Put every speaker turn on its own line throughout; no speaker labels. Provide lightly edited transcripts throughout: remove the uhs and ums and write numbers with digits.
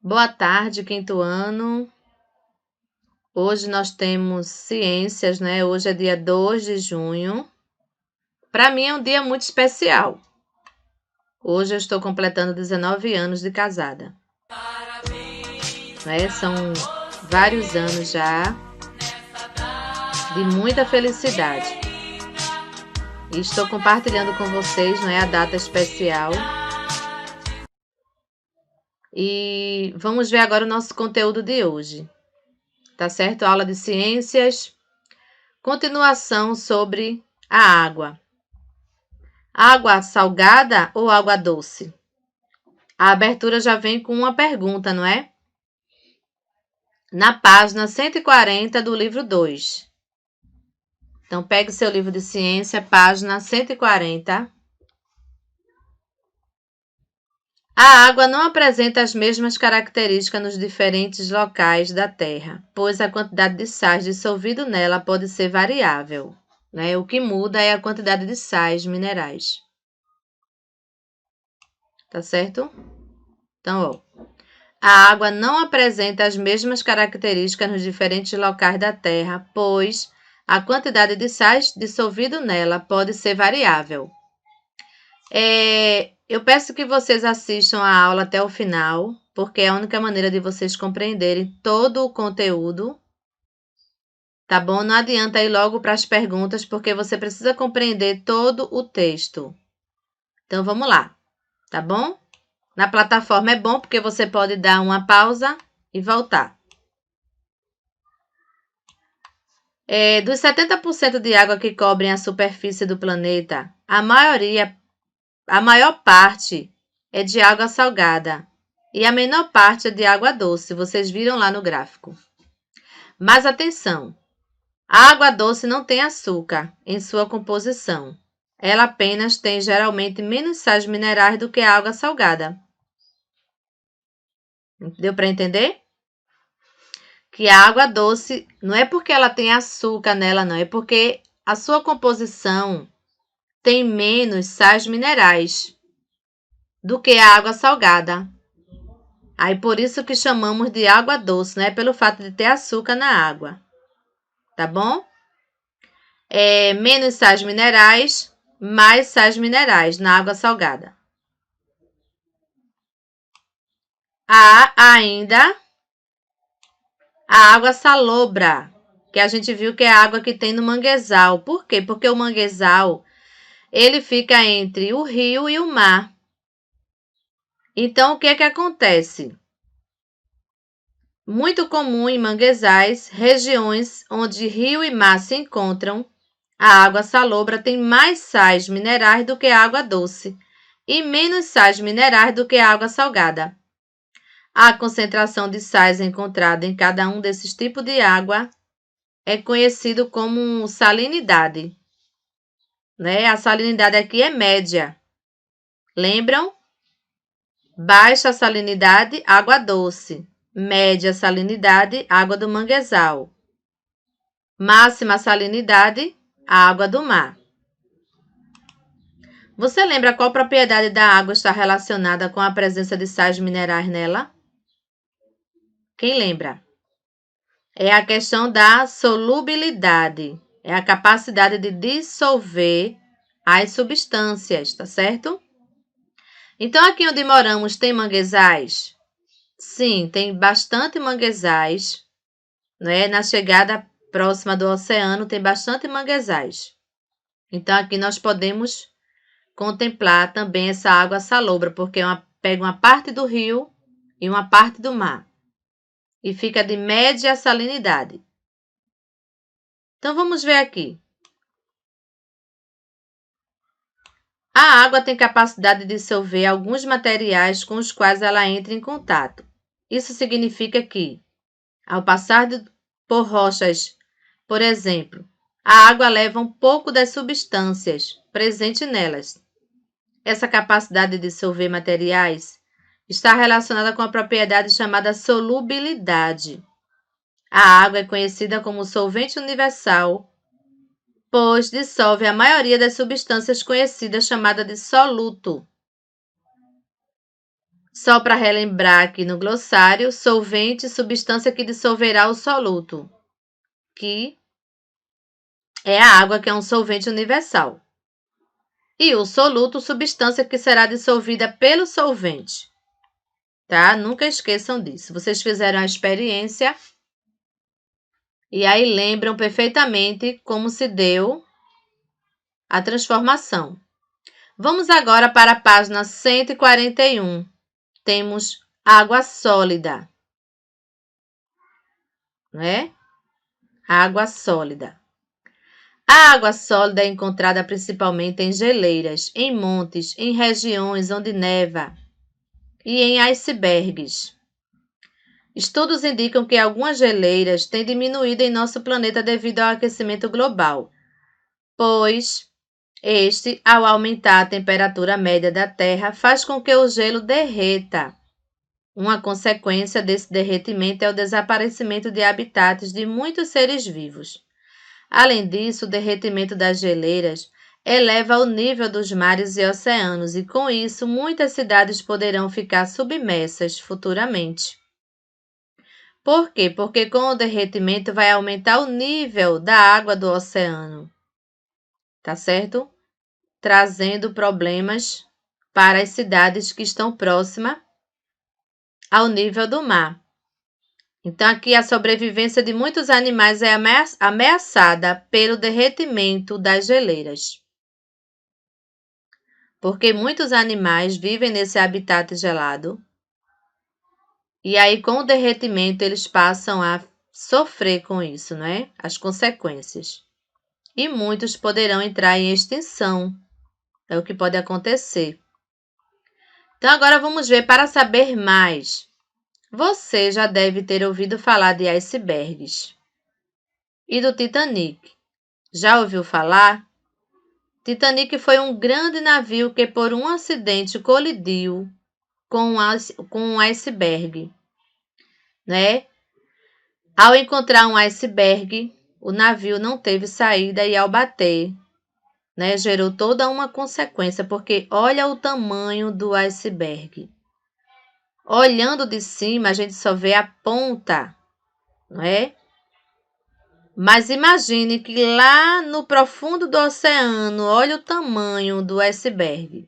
Boa tarde, quinto ano. Hoje nós temos ciências, né? Hoje é dia 2 de junho. Para mim é um dia muito especial. Hoje eu estou completando 19 anos de casada. Né? São vários anos já de muita felicidade. E estou compartilhando com vocês, né, a data especial. E vamos ver agora o nosso conteúdo de hoje. Tá certo? Aula de ciências. Continuação sobre a água. Água salgada ou água doce? A abertura já vem com uma pergunta, não é? Na página 140 do livro 2. Então, pegue seu livro de ciência, página 140. A água não apresenta as mesmas características nos diferentes locais da Terra, pois a quantidade de sais dissolvido nela pode ser variável, né? O que muda é a quantidade de sais minerais. Tá certo? Então, ó. A água não apresenta as mesmas características nos diferentes locais da Terra, pois a quantidade de sais dissolvido nela pode ser variável. Eu peço que vocês assistam a aula até o final, porque é a única maneira de vocês compreenderem todo o conteúdo. Tá bom? Não adianta ir logo para as perguntas, porque você precisa compreender todo o texto. Então, vamos lá, tá bom? Na plataforma é bom porque você pode dar uma pausa e voltar. Dos 70% de água que cobrem a superfície do planeta, a maior parte é de água salgada e a menor parte é de água doce, vocês viram lá no gráfico. Mas atenção, a água doce não tem açúcar em sua composição. Ela apenas tem geralmente menos sais minerais do que a água salgada. Deu para entender? Que a água doce não é porque ela tem açúcar nela, não. É porque a sua composição tem menos sais minerais do que a água salgada. Aí por isso que chamamos de água doce, né? Pelo fato de ter açúcar na água. Tá bom? Menos sais minerais, mais sais minerais na água salgada. Há ainda a água salobra, que a gente viu que é a água que tem no manguezal. Por quê? Porque o manguezal, ele fica entre o rio e o mar. Então, o que é que acontece? Muito comum em manguezais, regiões onde rio e mar se encontram, a água salobra tem mais sais minerais do que a água doce e menos sais minerais do que a água salgada. A concentração de sais encontrada em cada um desses tipos de água é conhecido como salinidade, né? A salinidade aqui é média. Lembram? Baixa salinidade, água doce. Média salinidade, água do manguezal. Máxima salinidade, água do mar. Você lembra qual propriedade da água está relacionada com a presença de sais minerais nela? Quem lembra? É a questão da solubilidade. É a capacidade de dissolver as substâncias, tá certo? Então, aqui onde moramos tem manguezais? Sim, tem bastante manguezais, né? Na chegada próxima do oceano tem bastante manguezais. Então, aqui nós podemos contemplar também essa água salobra, porque pega uma parte do rio e uma parte do mar. E fica de média salinidade. Então, vamos ver aqui. A água tem capacidade de dissolver alguns materiais com os quais ela entra em contato. Isso significa que, ao passar por rochas, por exemplo, a água leva um pouco das substâncias presentes nelas. Essa capacidade de dissolver materiais está relacionada com a propriedade chamada solubilidade. A água é conhecida como solvente universal, pois dissolve a maioria das substâncias conhecidas chamada de soluto. Só para relembrar aqui no glossário, solvente, substância que dissolverá o soluto, que é a água, que é um solvente universal. E o soluto, substância que será dissolvida pelo solvente. Tá? Nunca esqueçam disso. Vocês fizeram a experiência e aí lembram perfeitamente como se deu a transformação. Vamos agora para a página 141. Temos água sólida, né? Água sólida. A água sólida é encontrada principalmente em geleiras, em montes, em regiões onde neva e em icebergs. Estudos indicam que algumas geleiras têm diminuído em nosso planeta devido ao aquecimento global, pois este, ao aumentar a temperatura média da Terra, faz com que o gelo derreta. Uma consequência desse derretimento é o desaparecimento de habitats de muitos seres vivos. Além disso, o derretimento das geleiras eleva o nível dos mares e oceanos e, com isso, muitas cidades poderão ficar submersas futuramente. Por quê? Porque com o derretimento vai aumentar o nível da água do oceano, tá certo? Trazendo problemas para as cidades que estão próximas ao nível do mar. Então, aqui a sobrevivência de muitos animais é ameaçada pelo derretimento das geleiras. Porque muitos animais vivem nesse habitat gelado. E aí, com o derretimento, eles passam a sofrer com isso, não é? As consequências. E muitos poderão entrar em extinção. É o que pode acontecer. Então, agora vamos ver para saber mais. Você já deve ter ouvido falar de icebergs e do Titanic. Já ouviu falar? Titanic foi um grande navio que, por um acidente, colidiu com um iceberg, né? Ao encontrar um iceberg, o navio não teve saída e, ao bater, né, gerou toda uma consequência, porque olha o tamanho do iceberg. Olhando de cima, a gente só vê a ponta, não é? Mas imagine que lá no profundo do oceano, olha o tamanho do iceberg.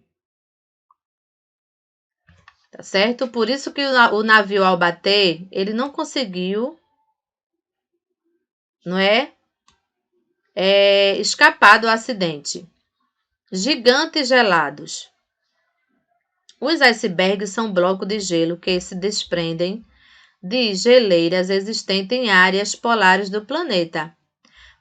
Tá certo? Por isso que o navio, ao bater, ele não conseguiu, não é? Escapar do acidente. Gigantes gelados. Os icebergs são blocos de gelo que se desprendem de geleiras existentes em áreas polares do planeta.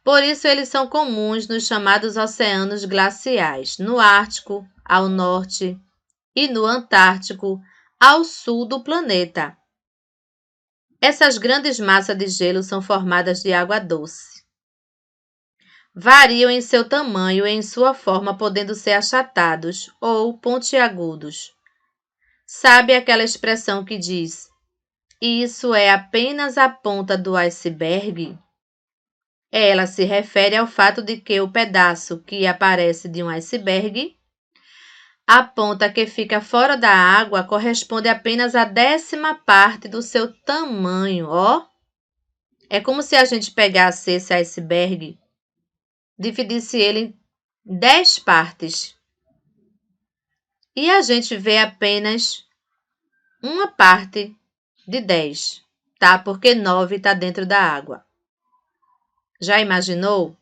Por isso, eles são comuns nos chamados oceanos glaciais, no Ártico, ao norte, e no Antártico, ao sul do planeta. Essas grandes massas de gelo são formadas de água doce. Variam em seu tamanho e em sua forma, podendo ser achatados ou pontiagudos. Sabe aquela expressão que diz: "Isso é apenas a ponta do iceberg"? Ela se refere ao fato de que o pedaço que aparece de um iceberg, a ponta que fica fora da água, corresponde apenas à 10ª parte do seu tamanho, ó. É como se a gente pegasse esse iceberg, dividisse ele em 10 partes. E a gente vê apenas uma parte de 10, tá? Porque 9 está dentro da água. Já imaginou?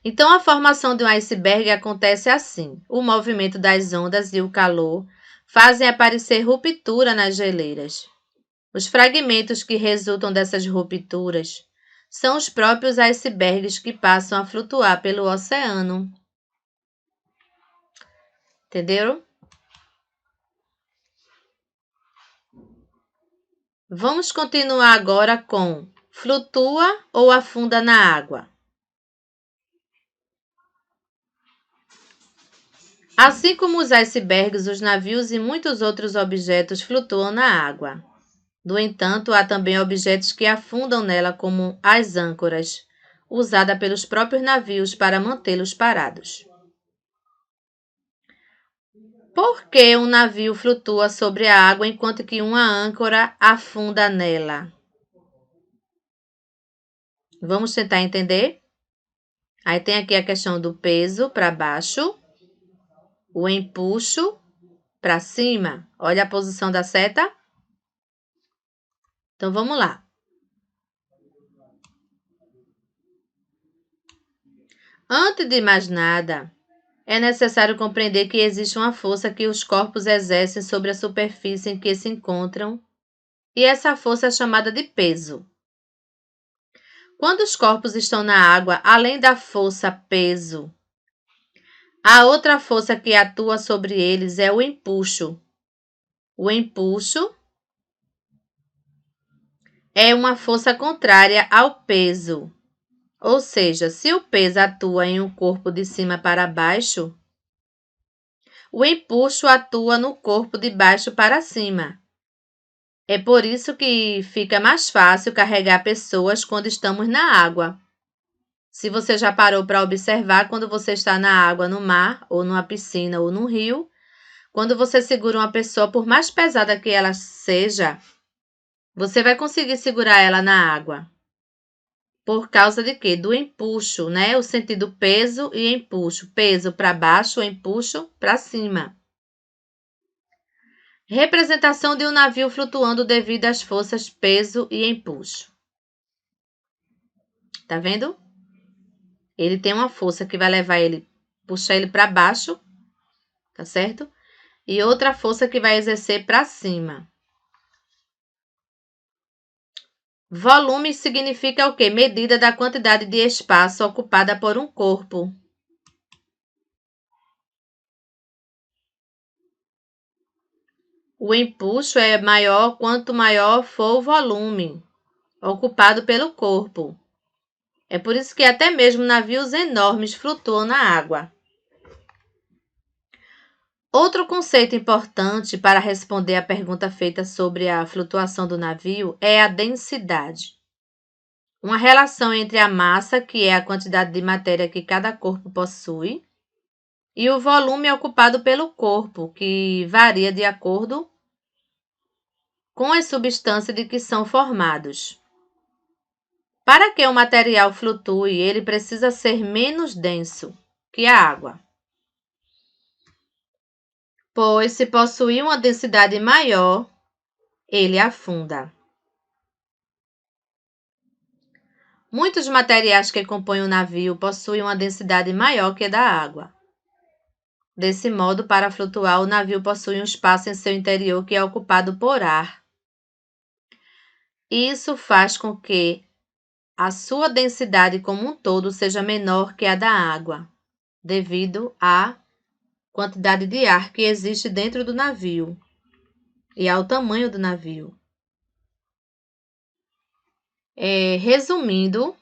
Então, a formação de um iceberg acontece assim. O movimento das ondas e o calor fazem aparecer ruptura nas geleiras. Os fragmentos que resultam dessas rupturas são os próprios icebergs que passam a flutuar pelo oceano. Entenderam? Vamos continuar agora com flutua ou afunda na água. Assim como os icebergs, os navios e muitos outros objetos flutuam na água. No entanto, há também objetos que afundam nela, como as âncoras, usada pelos próprios navios para mantê-los parados. Por que um navio flutua sobre a água enquanto que uma âncora afunda nela? Vamos tentar entender? Aí tem aqui a questão do peso para baixo, o empuxo para cima. Olha a posição da seta. Então, vamos lá. Antes de mais nada, é necessário compreender que existe uma força que os corpos exercem sobre a superfície em que se encontram, e essa força é chamada de peso. Quando os corpos estão na água, além da força peso, a outra força que atua sobre eles é o empuxo. O empuxo é uma força contrária ao peso. Ou seja, se o peso atua em um corpo de cima para baixo, o empuxo atua no corpo de baixo para cima. É por isso que fica mais fácil carregar pessoas quando estamos na água. Se você já parou para observar quando você está na água, no mar, ou numa piscina, ou num rio, quando você segura uma pessoa, por mais pesada que ela seja, você vai conseguir segurar ela na água. Por causa de quê? Do empuxo, né? O sentido peso e empuxo. Peso para baixo, empuxo para cima. Representação de um navio flutuando devido às forças peso e empuxo. Tá vendo? Ele tem uma força que vai levar ele, puxar ele para baixo, tá certo? E outra força que vai exercer para cima. Volume significa o quê? Medida da quantidade de espaço ocupada por um corpo. O empuxo é maior quanto maior for o volume ocupado pelo corpo. É por isso que até mesmo navios enormes flutuam na água. Outro conceito importante para responder à pergunta feita sobre a flutuação do navio é a densidade. Uma relação entre a massa, que é a quantidade de matéria que cada corpo possui, e o volume ocupado pelo corpo, que varia de acordo com as substâncias de que são formados. Para que o material flutue, ele precisa ser menos denso que a água, pois se possuir uma densidade maior, ele afunda. Muitos materiais que compõem o navio possuem uma densidade maior que a da água. Desse modo, para flutuar, o navio possui um espaço em seu interior que é ocupado por ar. Isso faz com que a sua densidade como um todo seja menor que a da água, devido à quantidade de ar que existe dentro do navio e ao tamanho do navio. Resumindo,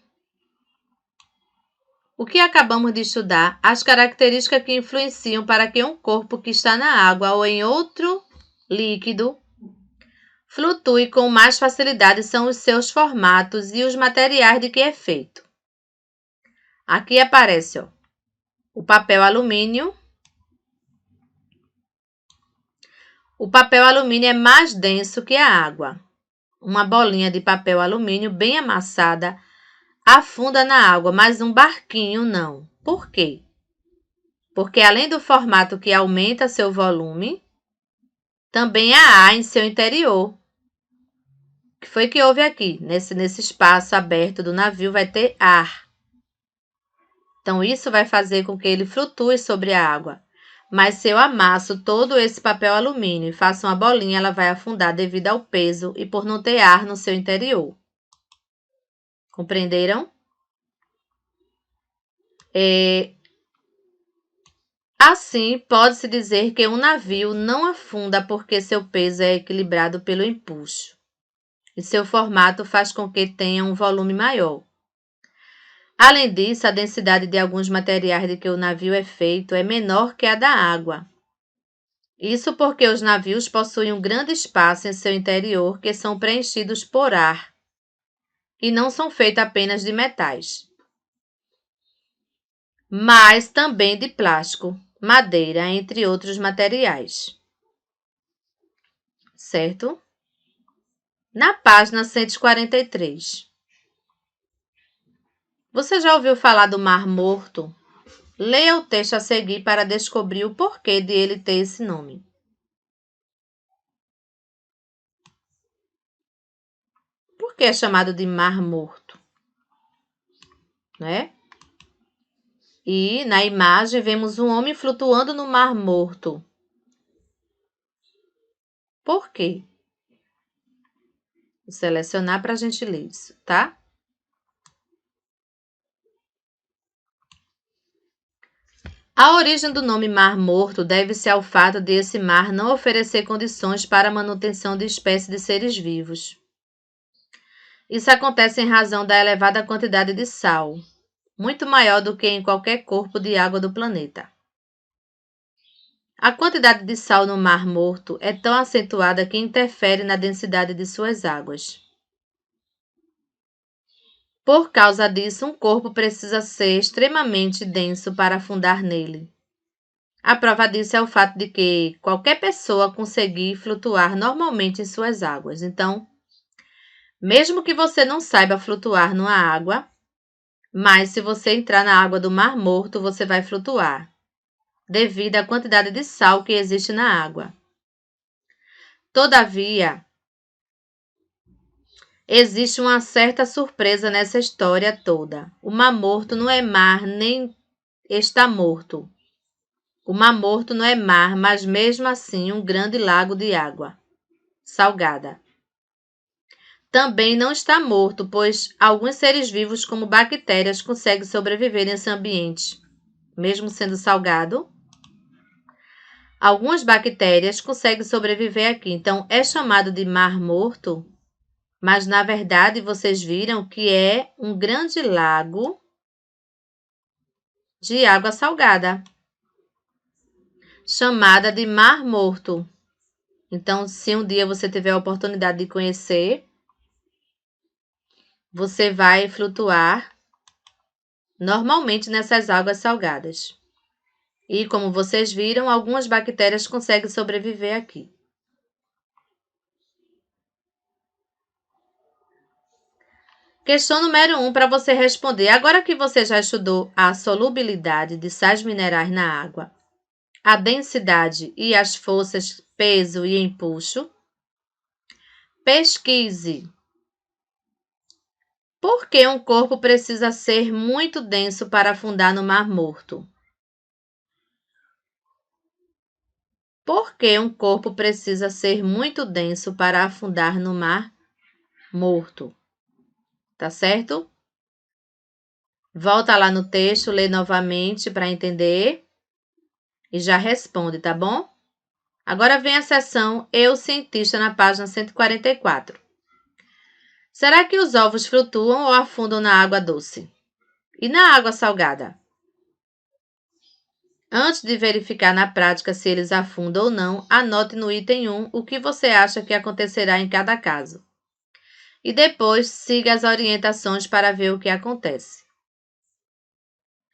o que acabamos de estudar, as características que influenciam para que um corpo que está na água ou em outro líquido flutue com mais facilidade são os seus formatos e os materiais de que é feito. Aqui aparece o papel alumínio. O papel alumínio é mais denso que a água. Uma bolinha de papel alumínio bem amassada afunda na água, mas um barquinho não. Por quê? Porque além do formato que aumenta seu volume, também há ar em seu interior. O que foi que houve aqui? Nesse espaço aberto do navio vai ter ar. Então, isso vai fazer com que ele flutue sobre a água. Mas se eu amasso todo esse papel alumínio e faço uma bolinha, ela vai afundar devido ao peso e por não ter ar no seu interior. Compreenderam? Assim, pode-se dizer que um navio não afunda porque seu peso é equilibrado pelo empuxo, e seu formato faz com que tenha um volume maior. Além disso, a densidade de alguns materiais de que o navio é feito é menor que a da água. Isso porque os navios possuem um grande espaço em seu interior que são preenchidos por ar e não são feitos apenas de metais, mas também de plástico, madeira, entre outros materiais. Certo? Na página 143. Você já ouviu falar do Mar Morto? Leia o texto a seguir para descobrir o porquê de ele ter esse nome. Por que é chamado de Mar Morto? Né? E na imagem vemos um homem flutuando no Mar Morto. Por quê? Vou selecionar para a gente ler isso, tá? A origem do nome Mar Morto deve-se ao fato de esse mar não oferecer condições para a manutenção de espécies de seres vivos. Isso acontece em razão da elevada quantidade de sal, muito maior do que em qualquer corpo de água do planeta. A quantidade de sal no Mar Morto é tão acentuada que interfere na densidade de suas águas. Por causa disso, um corpo precisa ser extremamente denso para afundar nele. A prova disso é o fato de que qualquer pessoa conseguir flutuar normalmente em suas águas. Então, mesmo que você não saiba flutuar numa água, mas se você entrar na água do Mar Morto, você vai flutuar, devido à quantidade de sal que existe na água. Todavia, existe uma certa surpresa nessa história toda. O Mar Morto não é mar nem está morto. O Mar Morto não é mar, mas mesmo assim um grande lago de água salgada. Também não está morto, pois alguns seres vivos, como bactérias, conseguem sobreviver nesse ambiente, mesmo sendo salgado. Algumas bactérias conseguem sobreviver aqui, então é chamado de Mar Morto, mas na verdade vocês viram que é um grande lago de água salgada, chamada de Mar Morto. Então, se um dia você tiver a oportunidade de conhecer, você vai flutuar normalmente nessas águas salgadas. E como vocês viram, algumas bactérias conseguem sobreviver aqui. Questão número 1 para você responder. Agora que você já estudou a solubilidade de sais minerais na água, a densidade e as forças peso e empuxo, pesquise por que um corpo precisa ser muito denso para afundar no Mar Morto. Por que um corpo precisa ser muito denso para afundar no Mar Morto? Tá certo? Volta lá no texto, lê novamente para entender e já responde, tá bom? Agora vem a seção Eu, cientista, na página 144. Será que os ovos flutuam ou afundam na água doce? E na água salgada? Antes de verificar na prática se eles afundam ou não, anote no item 1 o que você acha que acontecerá em cada caso. E depois siga as orientações para ver o que acontece.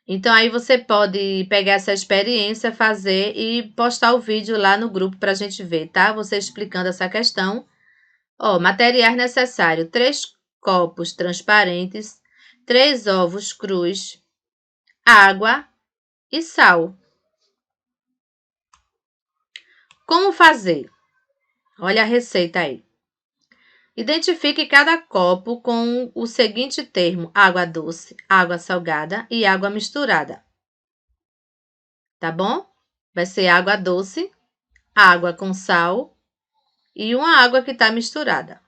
Então, aí você pode pegar essa experiência, fazer e postar o vídeo lá no grupo para a gente ver, tá? Você explicando essa questão. Ó, materiais necessários: 3 copos transparentes, 3 ovos crus, água e sal. Como fazer? Olha a receita aí. Identifique cada copo com o seguinte termo: água doce, água salgada e água misturada. Tá bom? Vai ser água doce, água com sal e uma água que está misturada.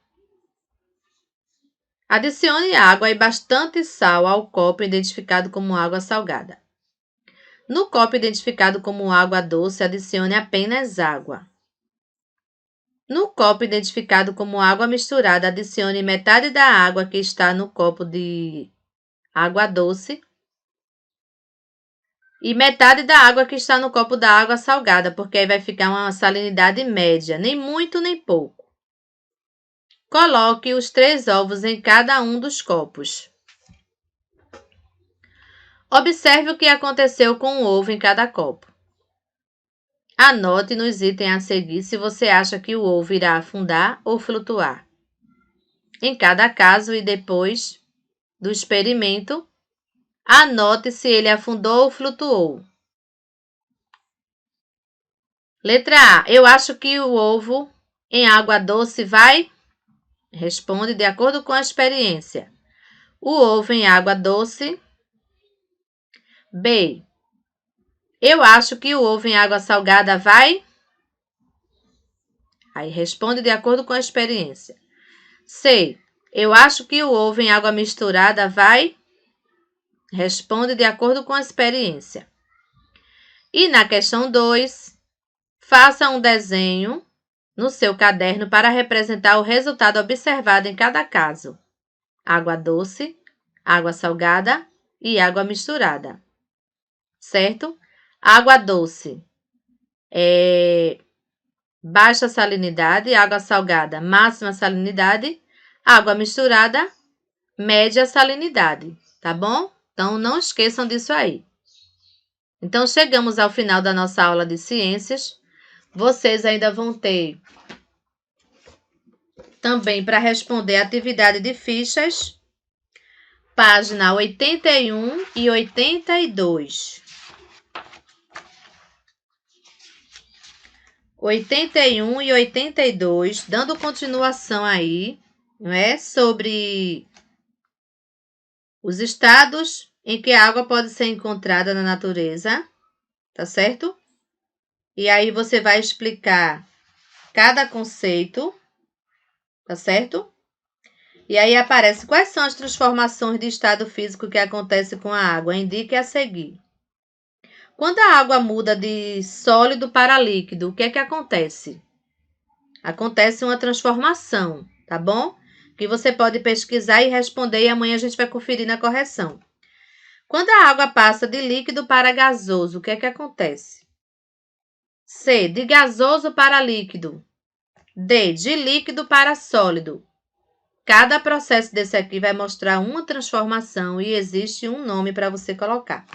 Adicione água e bastante sal ao copo identificado como água salgada. No copo identificado como água doce, adicione apenas água. No copo identificado como água misturada, adicione metade da água que está no copo de água doce E metade da água que está no copo da água salgada, porque aí vai ficar uma salinidade média, nem muito nem pouco. Coloque os 3 ovos em cada um dos copos. Observe o que aconteceu com o ovo em cada copo. Anote nos itens a seguir se você acha que o ovo irá afundar ou flutuar. Em cada caso e depois do experimento, anote se ele afundou ou flutuou. Letra A. Eu acho que o ovo em água doce vai... Responde de acordo com a experiência. O ovo em água doce. B. Eu acho que o ovo em água salgada vai... Aí responde de acordo com a experiência. C. Eu acho que o ovo em água misturada vai... Responde de acordo com a experiência. E na questão 2, faça um desenho no seu caderno para representar o resultado observado em cada caso. Água doce, água salgada e água misturada. Certo? Água doce é baixa salinidade, água salgada, máxima salinidade, água misturada, média salinidade, tá bom? Então, não esqueçam disso aí. Então, chegamos ao final da nossa aula de ciências. Vocês ainda vão ter também para responder a atividade de fichas, página 81 e 82. 81 e 82, dando continuação aí, não é? Sobre os estados em que a água pode ser encontrada na natureza, tá certo? E aí você vai explicar cada conceito, tá certo? E aí aparece quais são as transformações de estado físico que acontecem com a água. Indique a seguir. Quando a água muda de sólido para líquido, o que é que acontece? Acontece uma transformação, tá bom? Que você pode pesquisar e responder e amanhã a gente vai conferir na correção. Quando a água passa de líquido para gasoso, o que é que acontece? C. De gasoso para líquido. D. De líquido para sólido. Cada processo desse aqui vai mostrar uma transformação e existe um nome para você colocar.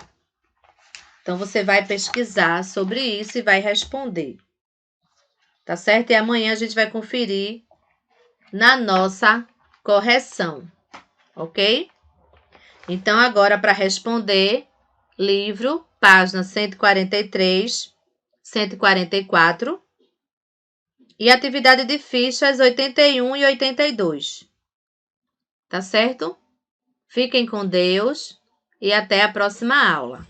Então, você vai pesquisar sobre isso e vai responder. Tá certo? E amanhã a gente vai conferir na nossa correção, ok? Então, agora, para responder, livro, página 143, 144 e atividade de fichas 81 e 82. Tá certo? Fiquem com Deus e até a próxima aula.